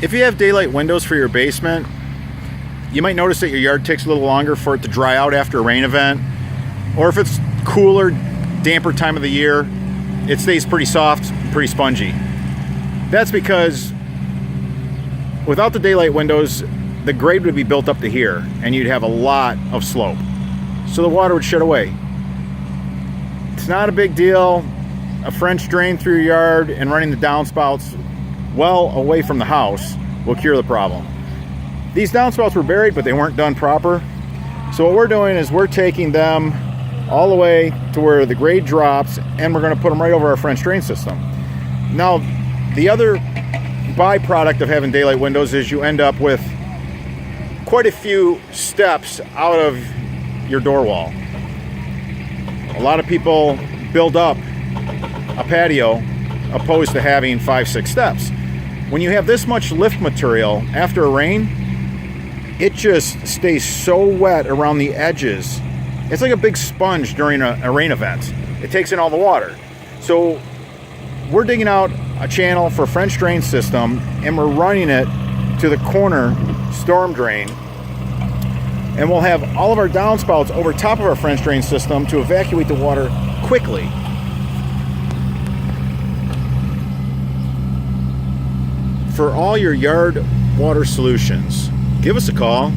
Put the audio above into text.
If you have daylight windows for your basement, you might notice that your yard takes a little longer for it to dry out after a rain event. Or if it's cooler, damper time of the year, it stays pretty soft, pretty spongy. That's because without the daylight windows, the grade would be built up to here and you'd have a lot of slope. So the water would shed away. It's not a big deal. A French drain through your yard and running the downspouts well away from the house will cure the problem. These downspouts were buried, but they weren't done proper. So what we're doing is we're taking them all the way to where the grade drops, and we're going to put them right over our French drain system. Now, the other byproduct of having daylight windows is you end up with quite a few steps out of your door wall. A lot of people build up a patio opposed to having 5-6 steps. When you have this much lift material after a rain, it just stays so wet around the edges. It's like a big sponge during a rain event. It takes in all the water. So we're digging out a channel for a French drain system and we're running it to the corner storm drain. And we'll have all of our downspouts over top of our French drain system to evacuate the water quickly. For all your yard water solutions, give us a call.